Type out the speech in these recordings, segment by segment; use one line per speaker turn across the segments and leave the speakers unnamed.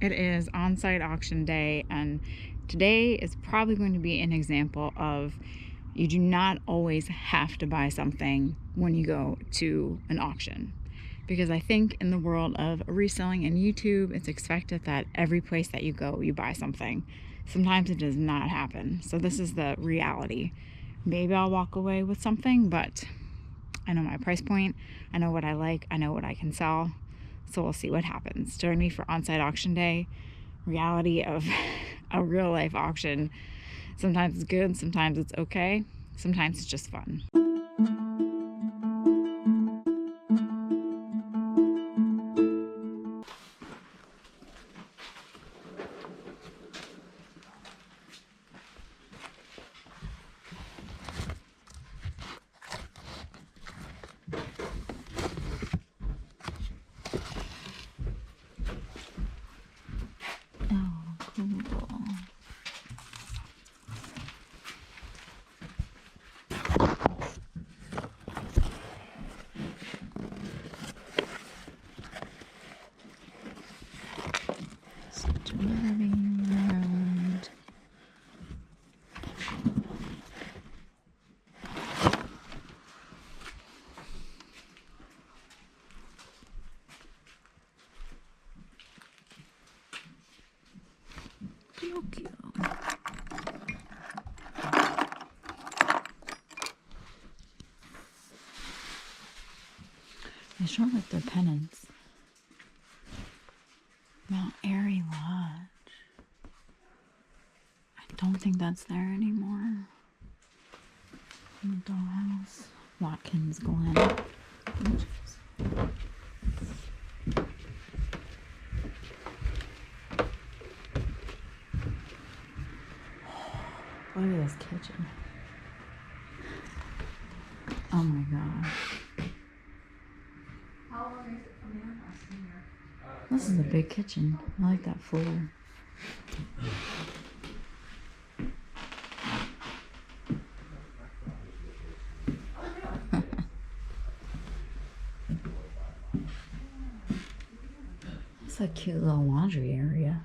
It is on-site auction day, and today is probably going to be an example of you do not always have to buy something when you go to an auction. Because I think in the world of reselling and YouTube, it's expected that every place that you go, you buy something. Sometimes it does not happen. So this is the reality. Maybe I'll walk away with something, but I know my price point. I know what I like. I know what I can sell. So we'll see what happens. Join me for on-site auction day. Reality of a real life auction. Sometimes it's good, sometimes it's okay, sometimes it's just fun. Driving around. Pinocchio. They sure like their pennants. Mount Airy Lodge. I don't think that's there anymore. Dollhouse. Watkins Glen. Look at this kitchen. Oh my gosh.
How long is it from your house to here?
This is a big kitchen. I like that floor. It's a cute little laundry area.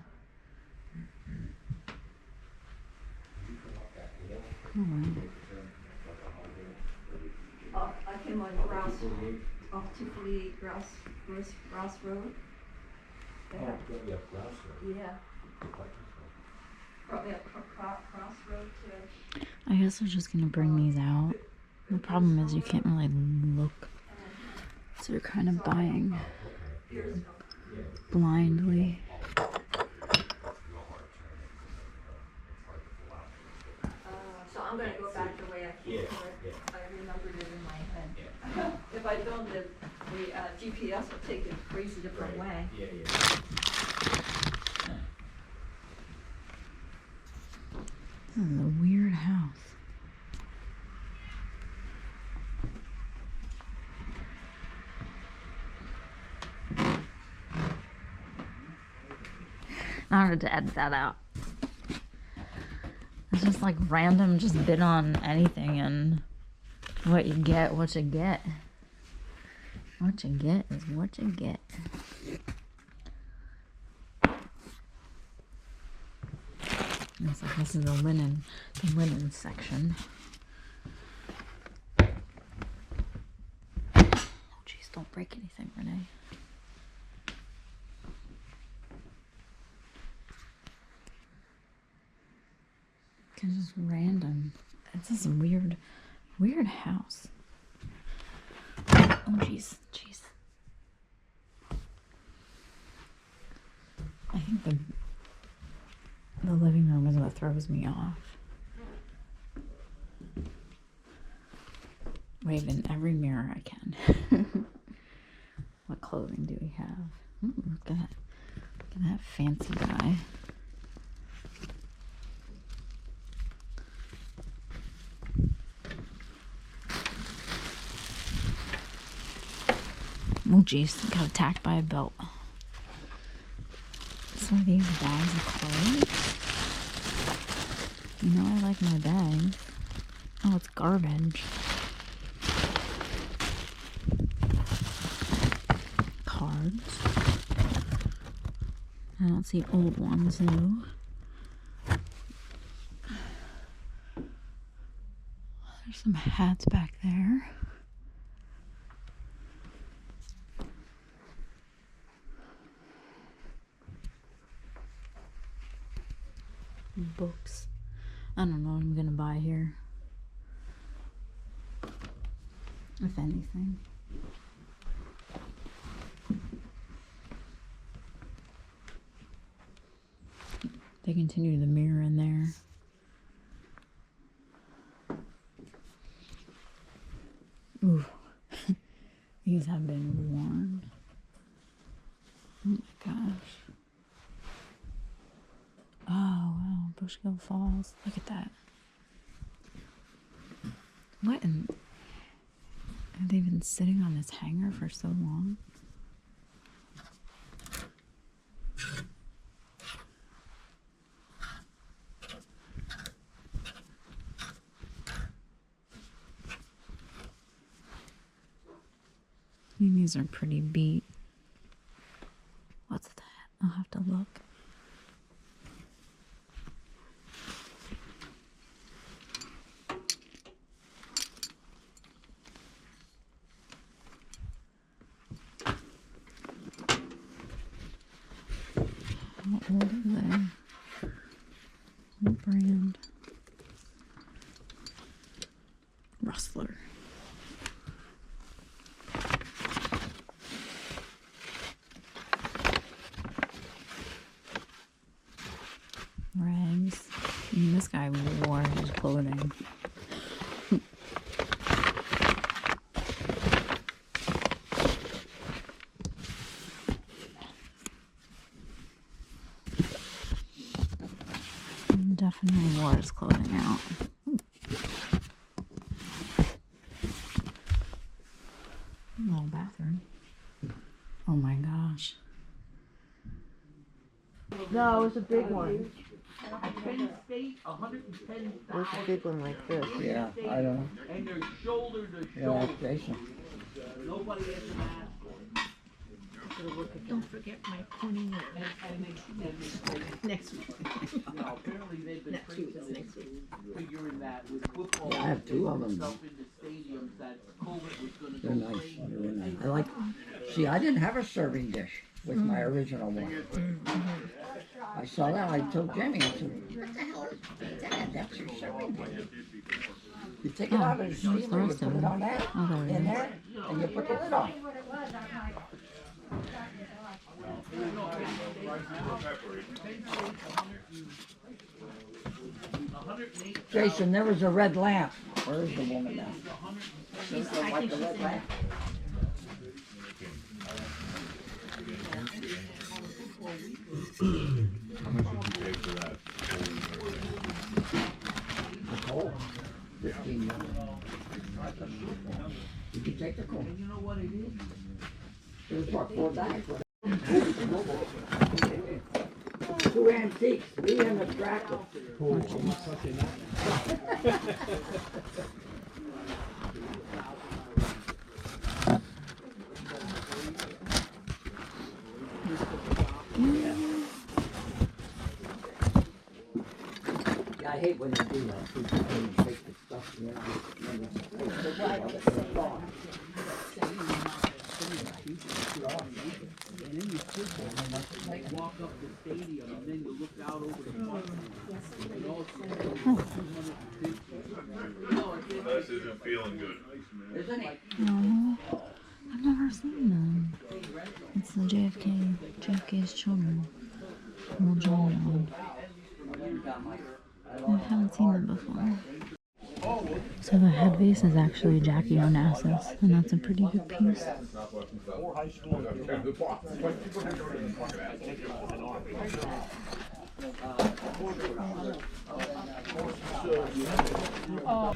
I came on Ross, off 248 Ross Road. Yeah. Yeah. Probably up Cross Road to.
I guess they're just gonna bring these out. The problem is you can't really look, so you're kind of buying blindly.
So I'm gonna go back the way I came to it. I remembered it in my head. If I don't, the GPS will take it a crazy different way.
This is a weird house. I wanted to edit that out. It's just like random, just bid on anything, and what you get, what you get. What you get is what you get. It's like this is the linen section. Oh jeez, don't break anything, Renee. It's just random. It's just a weird house. Oh jeez. I think the living room is what throws me off. Wave in every mirror I can. What clothing do we have? Look at that fancy guy. Oh jeez, got attacked by a belt. Some of these bags of clothes. You know I like my bags. Oh, it's garbage. Cards. I don't see old ones though. There's some hats back there. Books. I don't know what I'm gonna buy here. If anything. They continue the mirror in there. Ooh. These have been worn. Oh my gosh. Oh wow, Bushkill Falls. Look at that. What in... Have they been sitting on this hanger for so long? I mean, these are pretty beat. What's that? I'll have to look. How old are they? What brand? Rustler. Rags. This guy wore his clothing. Definitely wore his clothing out. Little bathroom. Oh my gosh.
No, it's a big one.
Penn State, 110,000.
Where's a big one like this?
Yeah, I don't know.
And they're shoulder to
Yeah,
shoulder.
that's Jason.
Nobody has an ask for it.
Don't forget my pointing next week.
Now, apparently they've been
Next week,
tracing
next week.
figuring that with football.
Yeah, I have two of them.
Stuff in the stadiums that COVID was gonna
They're
go
nice.
crazy.
They're really nice. I like. See, I didn't have a serving dish with my original one. I saw that. I told Jamie. I said, "What the hell is that? That's your serving dish." You take it out of the steamer, you put it on that, in there, and you put the lid on. Jason, there was a red lamp. Where is the woman now? She's like the red lamp.
How much did you pay for that?
The coal. 15 Did you take the coal?
You know what it is?
It was what, 4 bags? 2 antiques, me and the tractor. Yeah, I hate when they do that. People take the stuff, you know, and it's right on the lawn.
And then you sit there and walk up the stadium and then you look out over the park. And all of a sudden, 250.
This isn't feeling good.
Isn't it?
No, I've never seen them. It's the JFK's children. Little John. I haven't seen them before. So the head vase is actually Jackie Onassis, and that's a pretty good piece.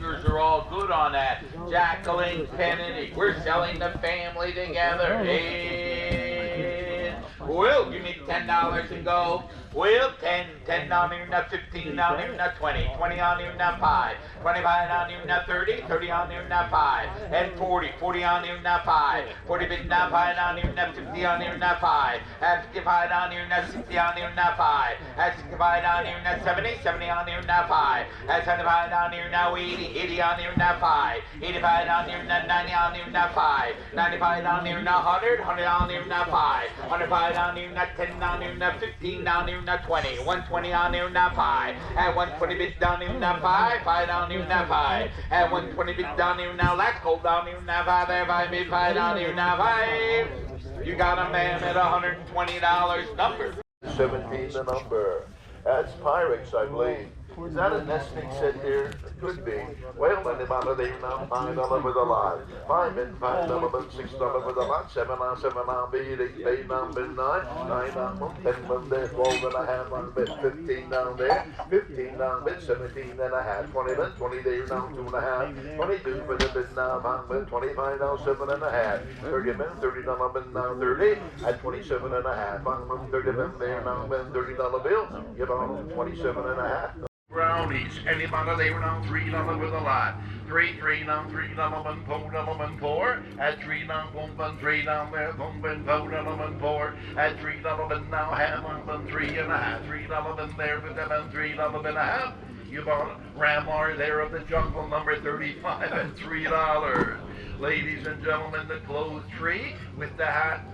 Yours are all good on that. Jacqueline Kennedy, we're selling the family together. And, well, give me $10 and go. Well, 10, 10 down here, now 15 down here, now 20, 20 on here, now 5, 25 on here, now 30, 30 on here, now 5, and 40, 40 on here, now 5, 40 bit now 5 on here, now 50 on here, now 5, and 55 on here, now 60 on here, now 5, and 65 on here, now 70, 70 on here, now 5, and 75 on here, now 80, 80 on here, now 5, 85 on here, now 90 on here, now 5, 95 on here, now 100, 100 on here, now 5, 105 on here, now 10 on here, now 15 down here, now 20, 120 on here, now 5, and 120 bits down here, now 5, 5 down here, now 5, and 120 bits down here, now let's go down here, now 5, and 5 bits, 5 down here, now 5. You got a man at $120 number.
17 the number. That's Pyrex, I believe. Is that a nesting set here? It could be. Well, then the amount of $8 now, $5 for the lot. $5 and $5, $6 for the lot. 7 on 7 on bid, 8 on bid 9, 9 on 1, 10 on there, 12 and a half on bid, 15 down there, 15 down bid, 17 and a half, 20 then, 20 there down 2 and a half, 22 for the bid now, on bid, 25 down 7 and a half, 30 men, $30 bid now 30, at 27 and a half, on bid, 30 men there now, bid, $30 bill, you know, 27 and a half. Brownies, anybody they were now $3 with a lot. 3 down, $3 and $4 at 3 down, 1 3 down there, 1 $4 and 4 at $3 and now half on 3 and a half, $3 and there with them and $3 and a half. You bought Ramar there of the jungle number 35 at $3. Ladies and gentlemen, the clothes tree with the hat.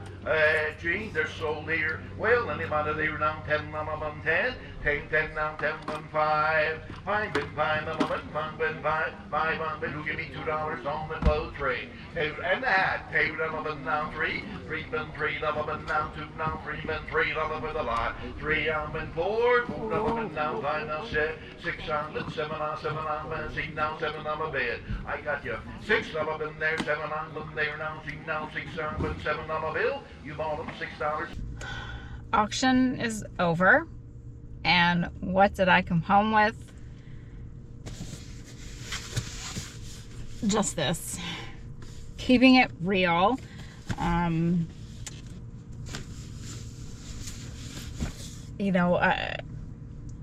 Jeans, they're sold here. Well, anybody they were down 10 on 10, 10 down 10 on 5, 5 bid 5 on 5 bid 5 on bid. Who give me $2 on the clothes tree? And the hat, $2 down 3 bid $3 down 2 down 3 bid $3 with a lot. 3 on bid 4 $4 down 5 down 6 on bid 7 on bid 6 down 7 on a bid. I got you. $6 in there, 7 on them there now 6 on bid 7 on a bill. You bought them $6.
Auction is over, and what did I come home with? Just this. Keeping it real. You know,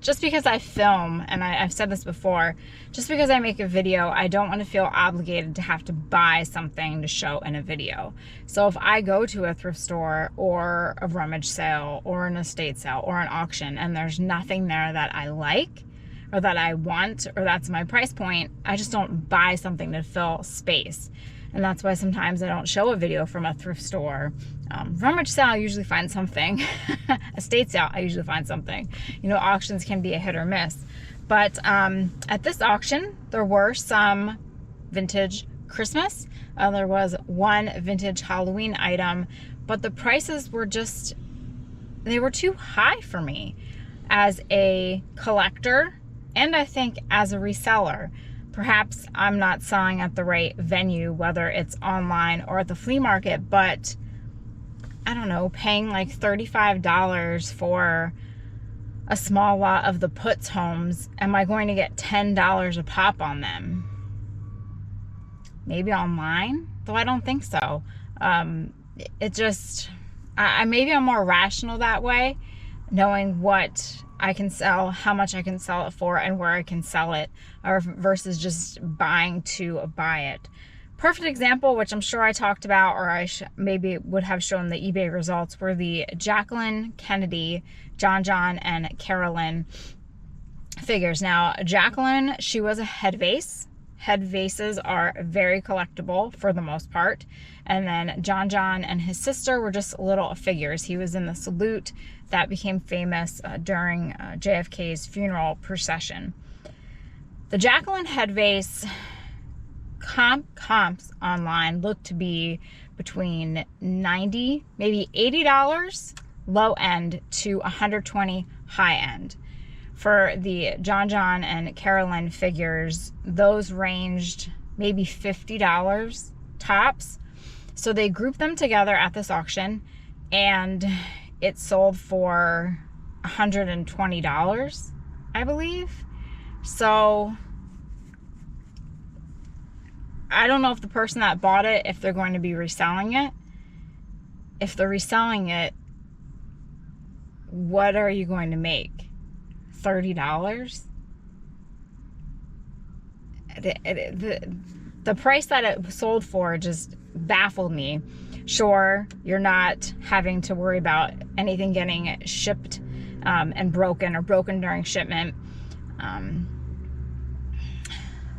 just because I film, and I've said this before, just because I make a video, I don't want to feel obligated to have to buy something to show in a video. So if I go to a thrift store or a rummage sale or an estate sale or an auction and there's nothing there that I like or that I want or that's my price point, I just don't buy something to fill space. And that's why sometimes I don't show a video from a thrift store. Rummage sale, I usually find something. Estate sale, I usually find something. You know, auctions can be a hit or miss. But at this auction, there were some vintage Christmas. There was one vintage Halloween item, but the prices were just, they were too high for me as a collector and I think as a reseller. Perhaps I'm not selling at the right venue, whether it's online or at the flea market, but I don't know, paying like $35 for a small lot of the Putz homes, am I going to get $10 a pop on them? Maybe online, though I don't think so. It just, maybe I'm more rational that way, knowing what I can sell, how much I can sell it for, and where I can sell it, or versus just buying to buy it. Perfect example, which I'm sure I talked about, or I maybe would have shown the eBay results, were the Jacqueline Kennedy, John, and Carolyn figures. Now, Jacqueline, she was a head vase. Head vases are very collectible for the most part. And then John and his sister were just little figures. He was in the salute that became famous during JFK's funeral procession. The Jacqueline head vase comps online look to be between $90, maybe $80 low end to $120 high end. For the John and Carolyn figures, those ranged maybe $50 tops. So they grouped them together at this auction and it sold for $120, I believe. So I don't know if the person that bought it, if they're going to be reselling it. If they're reselling it, what are you going to make? $30? The price that it sold for just baffled me. Sure, you're not having to worry about anything getting shipped and broken or broken during shipment.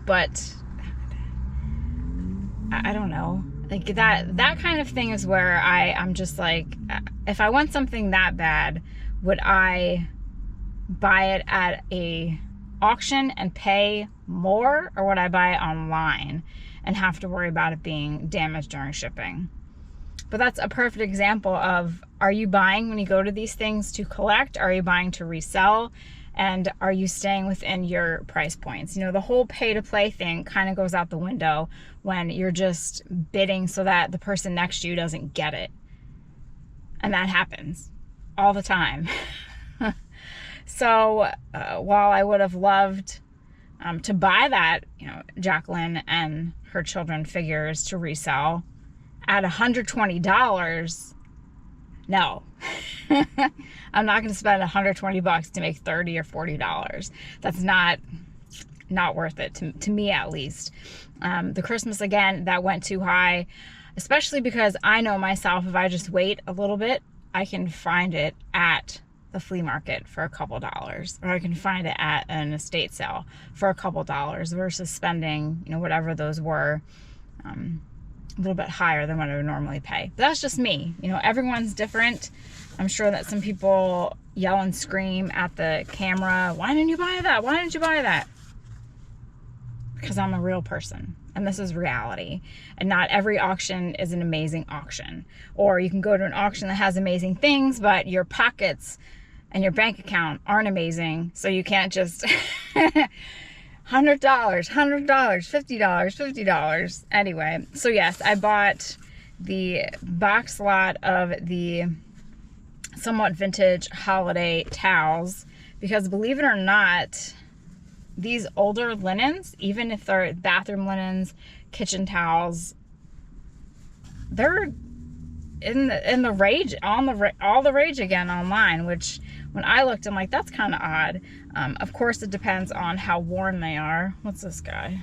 But I don't know. Like that kind of thing is where I'm just like, if I want something that bad, would I buy it at a auction and pay more, or would I buy it online and have to worry about it being damaged during shipping? But that's a perfect example of, are you buying when you go to these things to collect? Are you buying to resell? And are you staying within your price points? You know, the whole pay to play thing kind of goes out the window when you're just bidding so that the person next to you doesn't get it. And that happens all the time. So while I would have loved to buy that, you know, Jacqueline and her children figures to resell at $120, no. I'm not going to spend $120 to make $30 or $40. That's not worth it to me, at least. The Christmas, again, that went too high, especially because I know myself, if I just wait a little bit, I can find it at the flea market for a couple dollars, or I can find it at an estate sale for a couple dollars, versus spending, you know, whatever those were, a little bit higher than what I would normally pay. But that's just me. You know, everyone's different. I'm sure that some people yell and scream at the camera, why didn't you buy that? Why didn't you buy that? Because I'm a real person, and this is reality. And not every auction is an amazing auction. Or you can go to an auction that has amazing things, but your pockets and your bank account aren't amazing, so you can't just $100, $50. Anyway, so yes, I bought the box lot of the somewhat vintage holiday towels, because believe it or not, these older linens, even if they're bathroom linens, kitchen towels, they're in the rage, all the rage again online, which when I looked, I'm like, that's kind of odd. Of course, it depends on how worn they are. What's this guy?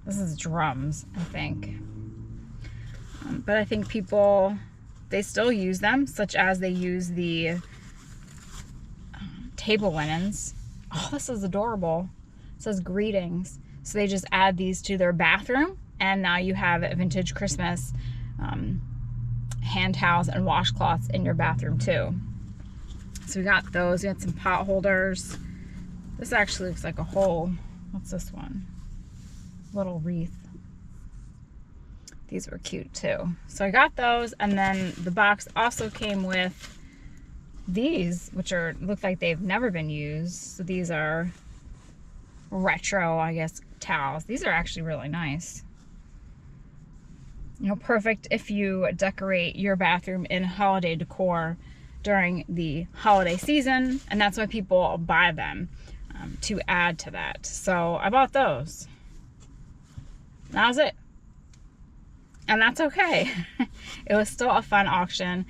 This is drums, I think. But I think people, they still use them, such as they use the table linens. Oh, this is adorable. It says greetings. So they just add these to their bathroom, and now you have vintage Christmas hand towels and washcloths in your bathroom too. So we got those. We got some pot holders. This actually looks like a whole, what's this one? Little wreath. These were cute too. So I got those, and then the box also came with these, which look like they've never been used. So these are retro, I guess, towels. These are actually really nice. You know, perfect if you decorate your bathroom in holiday decor during the holiday season, and that's why people buy them, to add to that. So I bought those. That was it. And that's okay. It was still a fun auction.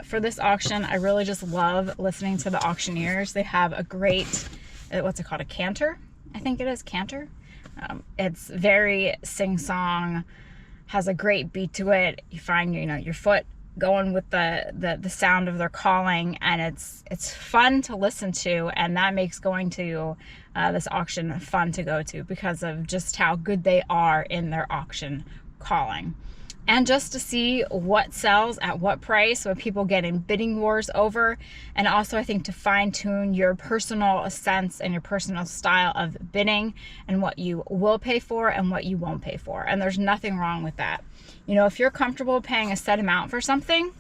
For this auction, I really just love listening to the auctioneers. They have a great, what's it called, a cantor? I think it is, cantor. It's very sing-song, has a great beat to it. You find, you know, your foot going with the sound of their calling, and it's fun to listen to, and that makes going to this auction fun to go to, because of just how good they are in their auction calling. And just to see what sells at what price, what people get in bidding wars over, and also I think to fine tune your personal sense and your personal style of bidding, and what you will pay for and what you won't pay for. And there's nothing wrong with that. You know, if you're comfortable paying a set amount for something,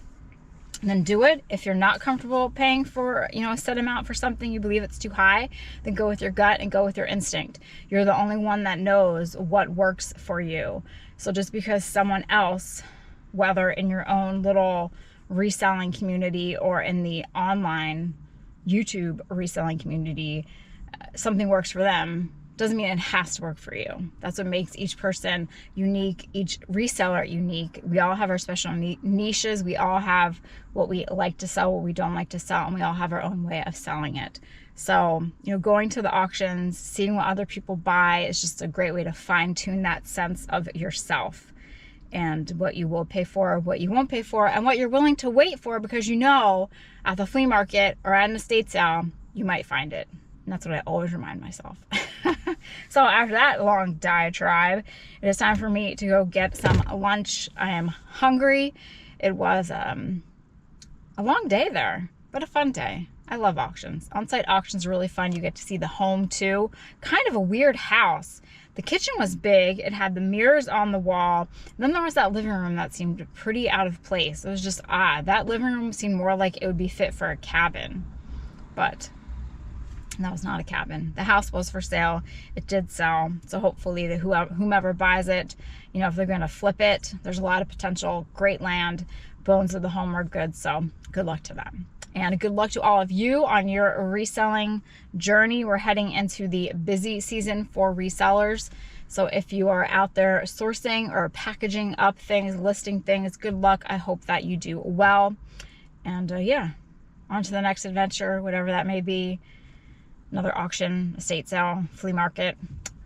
then do it. If you're not comfortable paying for, you know, a set amount for something, you believe it's too high, then go with your gut and go with your instinct. You're the only one that knows what works for you. So just because someone else, whether in your own little reselling community or in the online YouTube reselling community, something works for them doesn't mean it has to work for you. That's what makes each person unique, each reseller unique. We all have our special niches. We all have what we like to sell, what we don't like to sell, and we all have our own way of selling it. So, you know, going to the auctions, seeing what other people buy is just a great way to fine tune that sense of yourself and what you will pay for, what you won't pay for, and what you're willing to wait for, because you know at the flea market or at an estate sale, you might find it. And that's what I always remind myself. So after that long diatribe, it is time for me to go get some lunch. I am hungry. It was a long day there, but a fun day. I love auctions. On-site auctions are really fun. You get to see the home too. Kind of a weird house. The kitchen was big. It had the mirrors on the wall. Then there was that living room that seemed pretty out of place. It was just odd. That living room seemed more like it would be fit for a cabin, but that was not a cabin. The house was for sale. It did sell. So hopefully whomever buys it, you know, if they're going to flip it, there's a lot of potential. Great land. Bones of the home are good. So good luck to them. And good luck to all of you on your reselling journey. We're heading into the busy season for resellers. So if you are out there sourcing or packaging up things, listing things, good luck. I hope that you do well. And yeah, on to the next adventure, whatever that may be. Another auction, estate sale, flea market,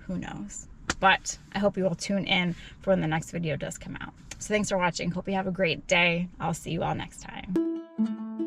who knows. But I hope you will tune in for when the next video does come out. So thanks for watching. Hope you have a great day. I'll see you all next time.